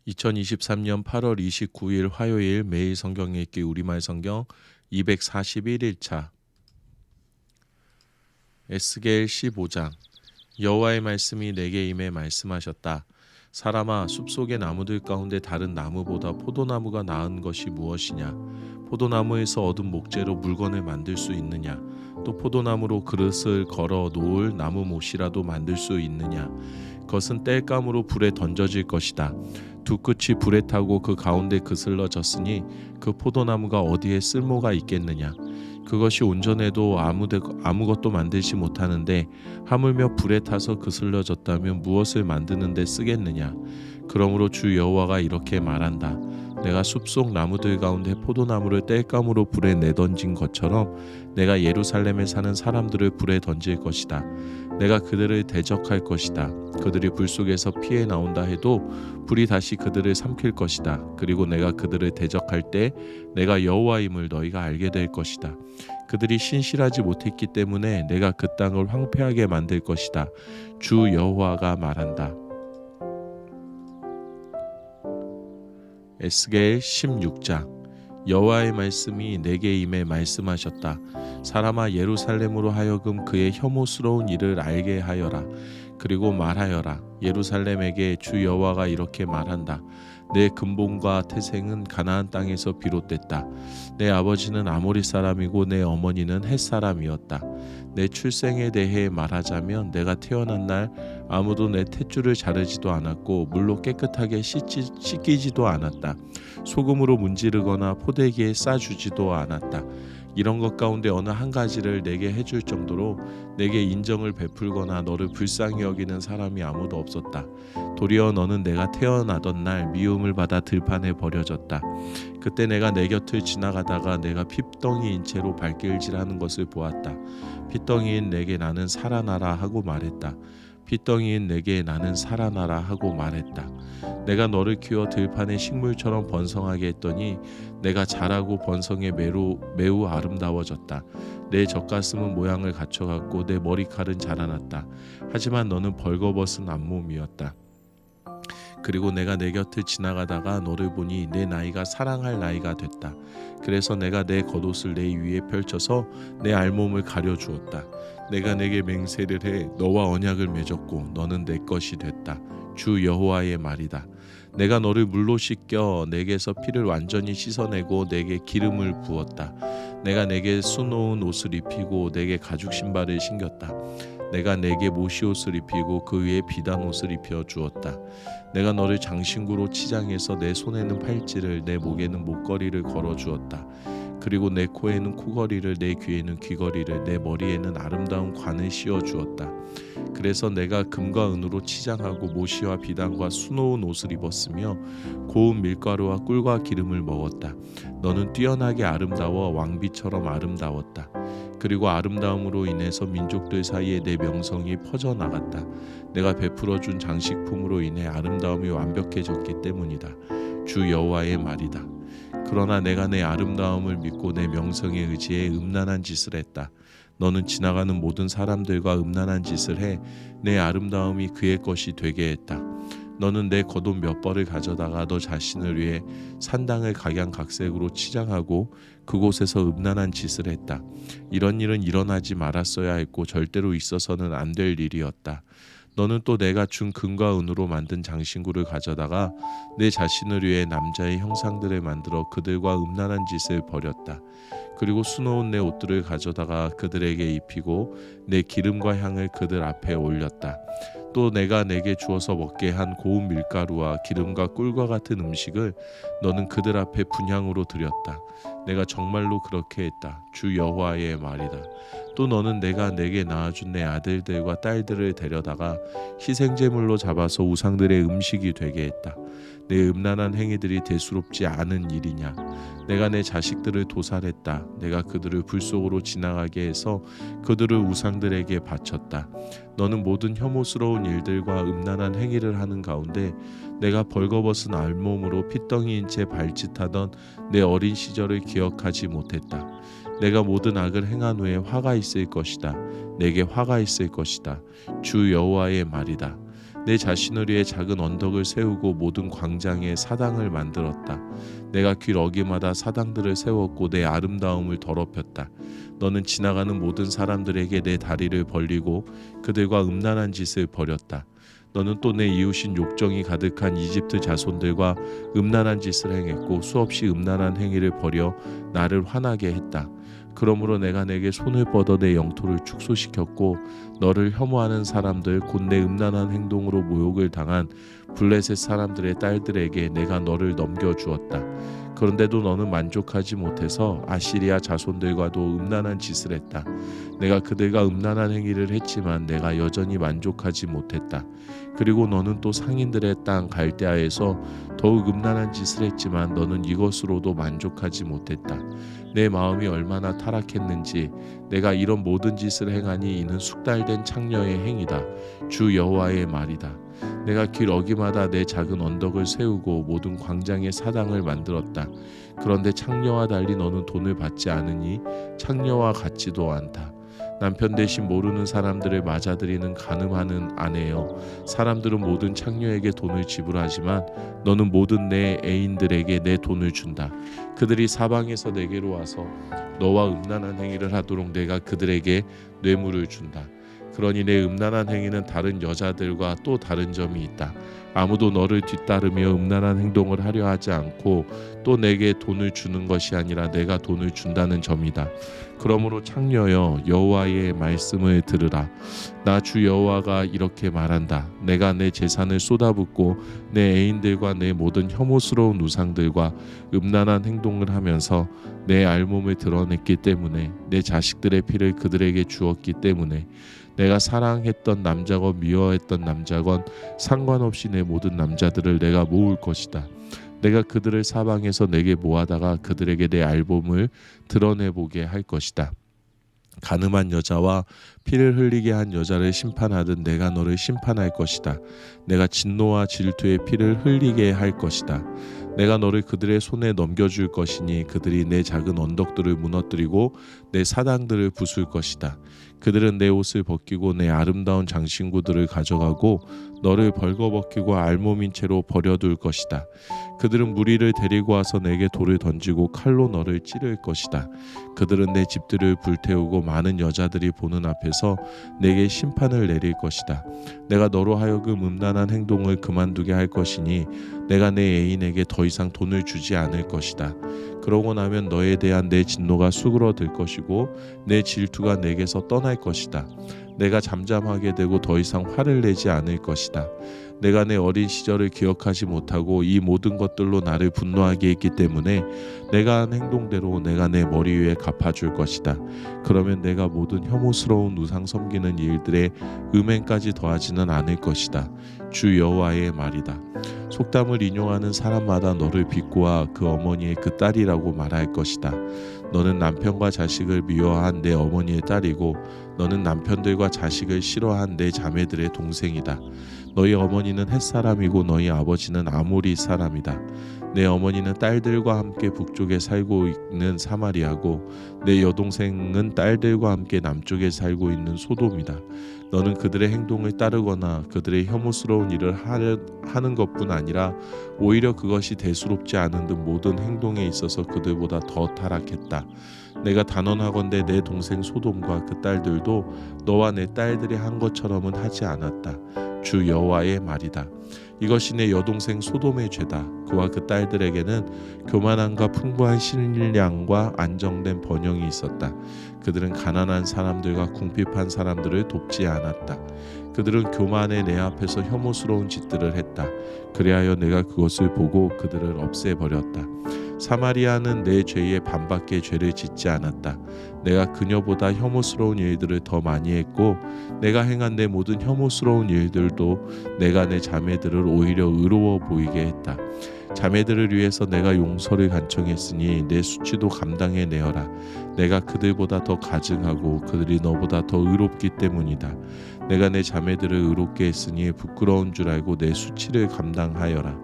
2023년 8월 29일 화요일 매일 성경 읽기 우리말 성경 241일차 에스겔 15장 여호와의 말씀이 내게 임해 말씀하셨다. 사람아, 숲속의 나무들 가운데 다른 나무보다 포도나무가 나은 것이 무엇이냐? 포도나무에서 얻은 목재로 물건을 만들 수 있느냐? 또 포도나무로 그릇을 걸어 놓을 나무 못이라도 만들 수 있느냐? 그것은 땔감으로 불에 던져질 것이다. 두 끝이 불에 타고 그 가운데 그슬러졌으니 그 포도나무가 어디에 쓸모가 있겠느냐? 그것이 온전해도 아무것도 만들지 못하는데 하물며 불에 타서 그슬러졌다면 무엇을 만드는 데 쓰겠느냐? 그러므로 주 여호와가 이렇게 말한다. 내가 숲속 나무들 가운데 포도나무를 땔감으로 불에 내던진 것처럼 내가 예루살렘에 사는 사람들을 불에 던질 것이다. 내가 그들을 대적할 것이다. 그들이 불 속에서 피해 나온다 해도 불이 다시 그들을 삼킬 것이다. 그리고 내가 그들을 대적할 때 내가 여호와임을 너희가 알게 될 것이다. 그들이 신실하지 못했기 때문에 내가 그 땅을 황폐하게 만들 것이다. 주 여호와가 말한다. 에스겔 16장 여호와의 말씀이 내게 임해 말씀하셨다. 사람아, 예루살렘으로 하여금 그의 혐오스러운 일을 알게 하여라. 그리고 말하여라. 예루살렘에게 주 여호와가 이렇게 말한다. 내 근본과 태생은 가나안 땅에서 비롯됐다. 내 아버지는 아모리 사람이고 내 어머니는 헷 사람이었다. 내 출생에 대해 말하자면 내가 태어난 날 아무도 내 탯줄을 자르지도 않았고 물로 깨끗하게 씻기지도 않았다. 소금으로 문지르거나 포대기에 싸주지도 않았다. 이런 것 가운데 어느 한 가지를 내게 해줄 정도로 내게 인정을 베풀거나 너를 불쌍히 여기는 사람이 아무도 없었다. 도리어 너는 내가 태어나던 날 미움을 받아 들판에 버려졌다. 그때 내가 내 곁을 지나가다가 내가 핏덩이인 채로 발길질하는 것을 보았다. 핏덩이인 내게 나는 살아나라 하고 말했다. 핏덩이인 내게 나는 살아나라 하고 말했다. 내가 너를 키워 들판의 식물처럼 번성하게 했더니 내가 자라고 번성해 매우 아름다워졌다. 내 젖가슴은 모양을 갖춰갔고 내 머리칼은 자라났다. 하지만 너는 벌거벗은 앞몸이었다. 그리고 내가 내 곁을 지나가다가 너를 보니 내 나이가 사랑할 나이가 됐다. 그래서 내가 내 겉옷을 내 위에 펼쳐서 내 알몸을 가려주었다. 내가 내게 맹세를 해 너와 언약을 맺었고 너는 내 것이 됐다. 주 여호와의 말이다. 내가 너를 물로 씻겨 내게서 피를 완전히 씻어내고 내게 기름을 부었다. 내가 내게 수놓은 옷을 입히고 내게 가죽 신발을 신겼다. 내가 내게 모시옷을 입히고 그 위에 비단 옷을 입혀 주었다. 내가 너를 장신구로 치장해서 내 손에는 팔찌를 내 목에는 목걸이를 걸어 주었다. 그리고 내 코에는 코걸이를 내 귀에는 귀걸이를 내 머리에는 아름다운 관을 씌워 주었다. 그래서 내가 금과 은으로 치장하고 모시와 비단과 수놓은 옷을 입었으며 고운 밀가루와 꿀과 기름을 먹었다. 너는 뛰어나게 아름다워 왕비처럼 아름다웠다. 그리고 아름다움으로 인해서 민족들 사이에 내 명성이 퍼져나갔다. 내가 베풀어준 장식품으로 인해 아름다움이 완벽해졌기 때문이다. 주 여호와의 말이다. 그러나 내가 내 아름다움을 믿고 내 명성에 의지해 음란한 짓을 했다. 너는 지나가는 모든 사람들과 음란한 짓을 해 내 아름다움이 그의 것이 되게 했다. 너는 내 겉옷 몇 벌을 가져다가 너 자신을 위해 산당을 각양각색으로 치장하고 그곳에서 음란한 짓을 했다. 이런 일은 일어나지 말았어야 했고 절대로 있어서는 안 될 일이었다. 너는 또 내가 준 금과 은으로 만든 장신구를 가져다가 내 자신을 위해 남자의 형상들을 만들어 그들과 음란한 짓을 벌였다. 그리고 수놓은 내 옷들을 가져다가 그들에게 입히고 내 기름과 향을 그들 앞에 올렸다. 또 내가 내게 주어서 먹게 한 고운 밀가루와 기름과 꿀과 같은 음식을 너는 그들 앞에 분향으로 드렸다. 내가 정말로 그렇게 했다. 주 여호와의 말이다. 또 너는 내가 내게 낳아준 내 아들들과 딸들을 데려다가 희생제물로 잡아서 우상들의 음식이 되게 했다. 내 음란한 행위들이 대수롭지 않은 일이냐? 내가 내 자식들을 도살했다. 내가 그들을 불 속으로 지나가게 해서 그들을 우상들에게 바쳤다. 너는 모든 혐오스러운 일들과 음란한 행위를 하는 가운데 내가 벌거벗은 알몸으로 핏덩이인 채 발짓하던 내 어린 시절을 기억하지 못했다. 내가 모든 악을 행한 후에 화가 있을 것이다. 내게 화가 있을 것이다. 주 여호와의 말이다. 내 자신을 위해 작은 언덕을 세우고 모든 광장에 사당을 만들었다. 내가 길 어귀마다 사당들을 세웠고 내 아름다움을 더럽혔다. 너는 지나가는 모든 사람들에게 내 다리를 벌리고 그들과 음란한 짓을 벌였다. 너는 또 내 이웃인 욕정이 가득한 이집트 자손들과 음란한 짓을 행했고 수없이 음란한 행위를 벌여 나를 화나게 했다. 그러므로 내가 내게 손을 뻗어 내 영토를 축소시켰고 너를 혐오하는 사람들 곧 내 음란한 행동으로 모욕을 당한 블레셋 사람들의 딸들에게 내가 너를 넘겨주었다. 그런데도 너는 만족하지 못해서 아시리아 자손들과도 음란한 짓을 했다. 내가 그들과 음란한 행위를 했지만 내가 여전히 만족하지 못했다. 그리고 너는 또 상인들의 땅 갈대아에서 더욱 음란한 짓을 했지만 너는 이것으로도 만족하지 못했다. 내 마음이 얼마나 타락했는지 내가 이런 모든 짓을 행하니 이는 숙달된 창녀의 행위다. 주 여호와의 말이다. 내가 길 어귀마다 내 작은 언덕을 세우고 모든 광장에 사당을 만들었다. 그런데 창녀와 달리 너는 돈을 받지 않으니 창녀와 같지도 않다. 남편 대신 모르는 사람들을 맞아들이는 간음하는 아내여, 사람들은 모든 창녀에게 돈을 지불하지만 너는 모든 내 애인들에게 내 돈을 준다. 그들이 사방에서 내게로 와서 너와 음란한 행위를 하도록 내가 그들에게 뇌물을 준다. 그러니 내 음란한 행위는 다른 여자들과 또 다른 점이 있다. 아무도 너를 뒤따르며 음란한 행동을 하려 하지 않고 또 내게 돈을 주는 것이 아니라 내가 돈을 준다는 점이다. 그러므로 창녀여, 여호와의 말씀을 들으라. 나 주 여호와가 이렇게 말한다. 내가 내 재산을 쏟아붓고 내 애인들과 내 모든 혐오스러운 우상들과 음란한 행동을 하면서 내 알몸을 드러냈기 때문에 내 자식들의 피를 그들에게 주었기 때문에 내가 사랑했던 남자건 미워했던 남자건 상관없이 내 모든 남자들을 내가 모을 것이다. 내가 그들을 사방에서 내게 모아다가 그들에게 내 알몸을 드러내보게 할 것이다. 간음한 여자와 피를 흘리게 한 여자를 심판하듯 내가 너를 심판할 것이다. 내가 진노와 질투의 피를 흘리게 할 것이다. 내가 너를 그들의 손에 넘겨줄 것이니 그들이 내 작은 언덕들을 무너뜨리고 내 사당들을 부술 것이다. 그들은 내 옷을 벗기고 내 아름다운 장신구들을 가져가고 너를 벌거벗기고 알몸인 채로 버려둘 것이다. 그들은 무리를 데리고 와서 내게 돌을 던지고 칼로 너를 찌를 것이다. 그들은 내 집들을 불태우고 많은 여자들이 보는 앞에서 내게 심판을 내릴 것이다. 내가 너로 하여금 음란한 행동을 그만두게 할 것이니 내가 내 애인에게 더 이상 돈을 주지 않을 것이다. 그러고 나면 너에 대한 내 진노가 수그러들 것이고 내 질투가 내게서 떠날 것이다. 내가 잠잠하게 되고 더 이상 화를 내지 않을 것이다. 내가 내 어린 시절을 기억하지 못하고 이 모든 것들로 나를 분노하게 했기 때문에 내가 한 행동대로 내가 내 머리 위에 갚아줄 것이다. 그러면 내가 모든 혐오스러운 우상 섬기는 일들에 음행까지 더하지는 않을 것이다. 주 여호와의 말이다. 속담을 인용하는 사람마다 너를 비꼬아 그 어머니의 그 딸이라고 말할 것이다. 너는 남편과 자식을 미워한 내 어머니의 딸이고 너는 남편들과 자식을 싫어한 내 자매들의 동생이다. 너희 어머니는 햇사람이고 너희 아버지는 아모리 사람이다. 내 어머니는 딸들과 함께 북쪽에 살고 있는 사마리아고 내 여동생은 딸들과 함께 남쪽에 살고 있는 소돔이다. 너는 그들의 행동을 따르거나 그들의 혐오스러운 일을 하는 것뿐 아니라 오히려 그것이 대수롭지 않은 듯 모든 행동에 있어서 그들보다 더 타락했다. 내가 단언하건대 내 동생 소돔과 그 딸들도 너와 내 딸들이 한 것처럼은 하지 않았다. 주 여호와의 말이다. 이것이 내 여동생 소돔의 죄다. 그와 그 딸들에게는 교만함과 풍부한 식량과 안정된 번영이 있었다. 그들은 가난한 사람들과 궁핍한 사람들을 돕지 않았다. 그들은 교만해 내 앞에서 혐오스러운 짓들을 했다. 그리하여 내가 그것을 보고 그들을 없애버렸다. 사마리아는 내 죄에 반밖에 죄를 짓지 않았다. 내가 그녀보다 혐오스러운 일들을 더 많이 했고 내가 행한 내 모든 혐오스러운 일들도 내가 내 자매들을 오히려 의로워 보이게 했다. 자매들을 위해서 내가 용서를 간청했으니 내 수치도 감당해 내어라. 내가 그들보다 더 가증하고 그들이 너보다 더 의롭기 때문이다. 내가 내 자매들을 의롭게 했으니 부끄러운 줄 알고 내 수치를 감당하여라.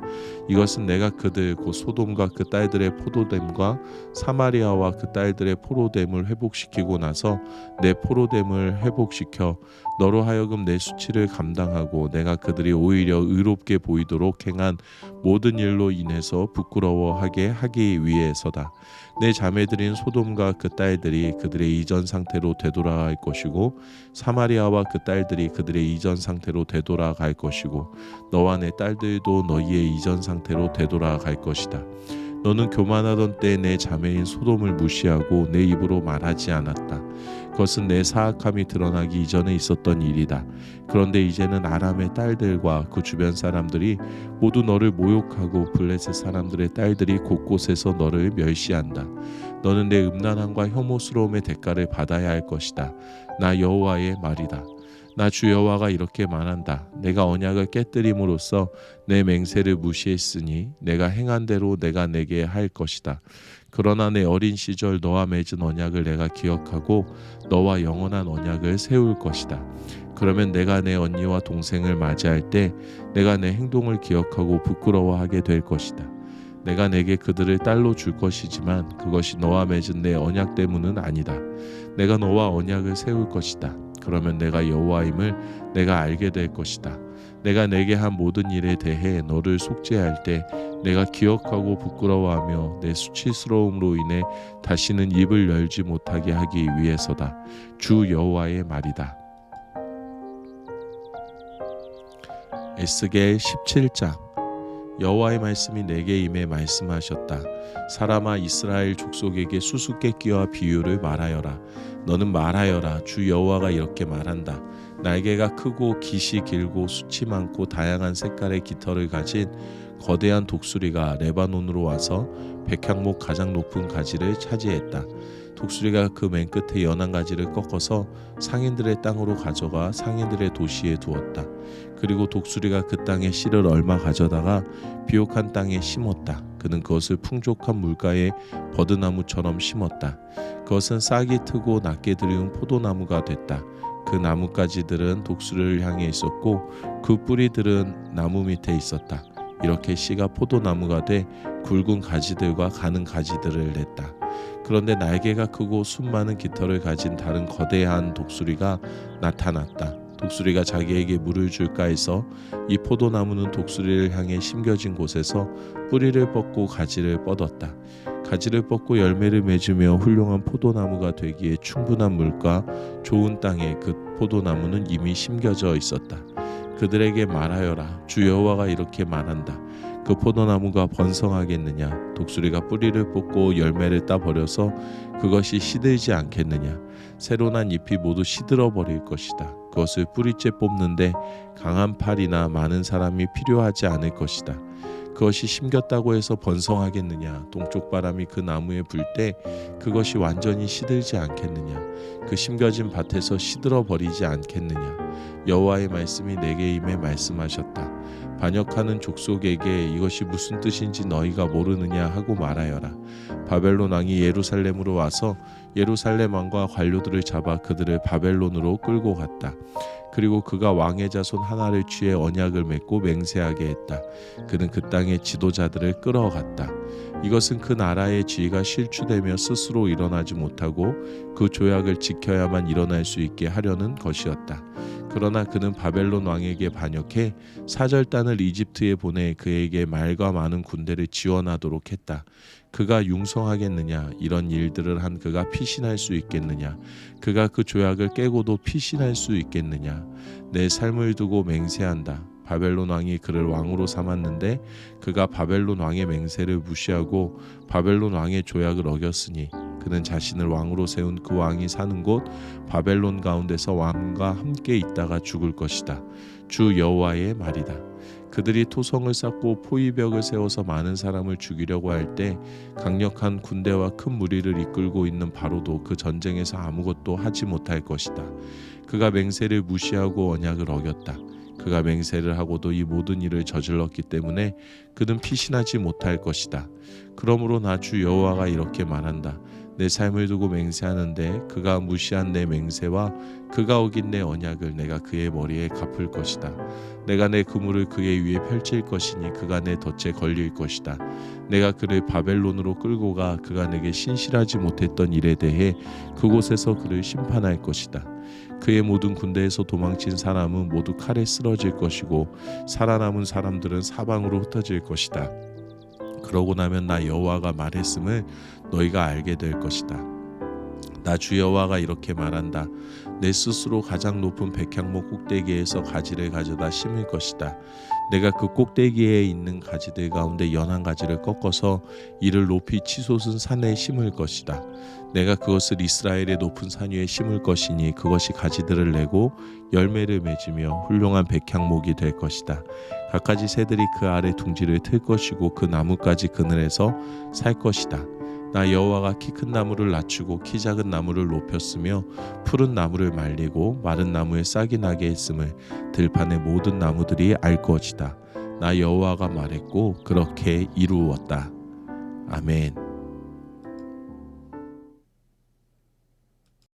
이것은 내가 그들 곧 소돔과 그 딸들의 포도됨과 사마리아와 그 딸들의 포도됨을 회복시키고 나서 내 포도됨을 회복시켜 너로 하여금 내 수치를 감당하고 내가 그들이 오히려 의롭게 보이도록 행한 모든 일로 인해서 부끄러워하게 하기 위해서다. 내 자매들인 소돔과 그 딸들이 그들의 이전 상태로 되돌아갈 것이고 사마리아와 그 딸들이 그들의 이전 상태로 되돌아갈 것이고 너와 내 딸들도 너희의 이전 상태로 되돌아갈 것이다. 너는 교만하던 때 내 자매인 소돔을 무시하고 내 입으로 말하지 않았다. 그것은 내 사악함이 드러나기 이전에 있었던 일이다. 그런데 이제는 아람의 딸들과 그 주변 사람들이 모두 너를 모욕하고 블레셋 사람들의 딸들이 곳곳에서 너를 멸시한다. 너는 내 음란함과 혐오스러움의 대가를 받아야 할 것이다. 나 여호와의 말이다. 나 주 여호와가 이렇게 말한다. 내가 언약을 깨뜨림으로써 내 맹세를 무시했으니 내가 행한 대로 내가 내게 할 것이다. 그러나 내 어린 시절 너와 맺은 언약을 내가 기억하고 너와 영원한 언약을 세울 것이다. 그러면 내가 내 언니와 동생을 맞이할 때 내가 내 행동을 기억하고 부끄러워하게 될 것이다. 내가 내게 그들을 딸로 줄 것이지만 그것이 너와 맺은 내 언약 때문은 아니다. 내가 너와 언약을 세울 것이다. 그러면 내가 여호와임을 내가 알게 될 것이다. 내가 내게 한 모든 일에 대해 너를 속죄할 때 내가 기억하고 부끄러워하며 내 수치스러움으로 인해 다시는 입을 열지 못하게 하기 위해서다. 주 여호와의 말이다. 에스겔 17장. 여호와의 말씀이 내게 임해 말씀하셨다. 사람아, 이스라엘 족속에게 수수께끼와 비유를 말하여라. 너는 말하여라. 주 여호와가 이렇게 말한다. 날개가 크고 깃이 길고 숱이 많고 다양한 색깔의 깃털을 가진 거대한 독수리가 레바논으로 와서 백향목 가장 높은 가지를 차지했다. 독수리가 그 맨 끝에 연한 가지를 꺾어서 상인들의 땅으로 가져가 상인들의 도시에 두었다. 그리고 독수리가 그 땅에 씨를 얼마 가져다가 비옥한 땅에 심었다. 그는 그것을 풍족한 물가에 버드나무처럼 심었다. 그것은 싹이 트고 낮게 들이운 포도나무가 됐다. 그 나뭇가지들은 독수리를 향해 있었고 그 뿌리들은 나무 밑에 있었다. 이렇게 씨가 포도나무가 돼 굵은 가지들과 가는 가지들을 냈다. 그런데 날개가 크고 숨 많은 깃털을 가진 다른 거대한 독수리가 나타났다. 독수리가 자기에게 물을 줄까 해서 이 포도나무는 독수리를 향해 심겨진 곳에서 뿌리를 뻗고 가지를 뻗었다. 가지를 뻗고 열매를 맺으며 훌륭한 포도나무가 되기에 충분한 물과 좋은 땅에 그 포도나무는 이미 심겨져 있었다. 그들에게 말하여라. 주 여호와가 이렇게 말한다. 그 포도나무가 번성하겠느냐? 독수리가 뿌리를 뽑고 열매를 따 버려서 그것이 시들지 않겠느냐? 새로 난 잎이 모두 시들어 버릴 것이다. 그것을 뿌리째 뽑는데 강한 팔이나 많은 사람이 필요하지 않을 것이다. 그것이 심겼다고 해서 번성하겠느냐? 동쪽 바람이 그 나무에 불 때 그것이 완전히 시들지 않겠느냐? 그 심겨진 밭에서 시들어 버리지 않겠느냐? 여호와의 말씀이 내게 임해 말씀하셨다. 반역하는 족속에게 이것이 무슨 뜻인지 너희가 모르느냐 하고 말하여라. 바벨론 왕이 예루살렘으로 와서 예루살렘 왕과 관료들을 잡아 그들을 바벨론으로 끌고 갔다. 그리고 그가 왕의 자손 하나를 취해 언약을 맺고 맹세하게 했다. 그는 그 땅의 지도자들을 끌어갔다. 이것은 그 나라의 지위가 실추되며 스스로 일어나지 못하고 그 조약을 지켜야만 일어날 수 있게 하려는 것이었다. 그러나 그는 바벨론 왕에게 반역해 사절단을 이집트에 보내 그에게 말과 많은 군대를 지원하도록 했다. 그가 융성하겠느냐? 이런 일들을 한 그가 피신할 수 있겠느냐? 그가 그 조약을 깨고도 피신할 수 있겠느냐? 내 삶을 두고 맹세한다. 바벨론 왕이 그를 왕으로 삼았는데 그가 바벨론 왕의 맹세를 무시하고 바벨론 왕의 조약을 어겼으니 그는 자신을 왕으로 세운 그 왕이 사는 곳 바벨론 가운데서 왕과 함께 있다가 죽을 것이다. 주 여호와의 말이다. 그들이 토성을 쌓고 포위벽을 세워서 많은 사람을 죽이려고 할 때 강력한 군대와 큰 무리를 이끌고 있는 바로도 그 전쟁에서 아무것도 하지 못할 것이다. 그가 맹세를 무시하고 언약을 어겼다. 그가 맹세를 하고도 이 모든 일을 저질렀기 때문에 그는 피신하지 못할 것이다. 그러므로 나 주 여호와가 이렇게 말한다. 내 삶을 두고 맹세하는데 그가 무시한 내 맹세와 그가 어긴 내 언약을 내가 그의 머리에 갚을 것이다. 내가 내 그물을 그의 위에 펼칠 것이니 그가 내 덫에 걸릴 것이다. 내가 그를 바벨론으로 끌고 가 그가 내게 신실하지 못했던 일에 대해 그곳에서 그를 심판할 것이다. 그의 모든 군대에서 도망친 사람은 모두 칼에 쓰러질 것이고 살아남은 사람들은 사방으로 흩어질 것이다. 그러고 나면 나 여호와가 말했음을 너희가 알게 될 것이다. 나 주 여호와가 이렇게 말한다. 내 스스로 가장 높은 백향목 꼭대기에서 가지를 가져다 심을 것이다. 내가 그 꼭대기에 있는 가지들 가운데 연한 가지를 꺾어서 이를 높이 치솟은 산에 심을 것이다. 내가 그것을 이스라엘의 높은 산 위에 심을 것이니 그것이 가지들을 내고 열매를 맺으며 훌륭한 백향목이 될 것이다. 갖가지 새들이 그 아래 둥지를 틀 것이고 그 나뭇가지 그늘에서 살 것이다. 나 여호와가 키 큰 나무를 낮추고 키 작은 나무를 높였으며 푸른 나무를 말리고 마른 나무에 싹이 나게 했음을 들판의 모든 나무들이 알 것이다. 나 여호와가 말했고 그렇게 이루었다. 아멘.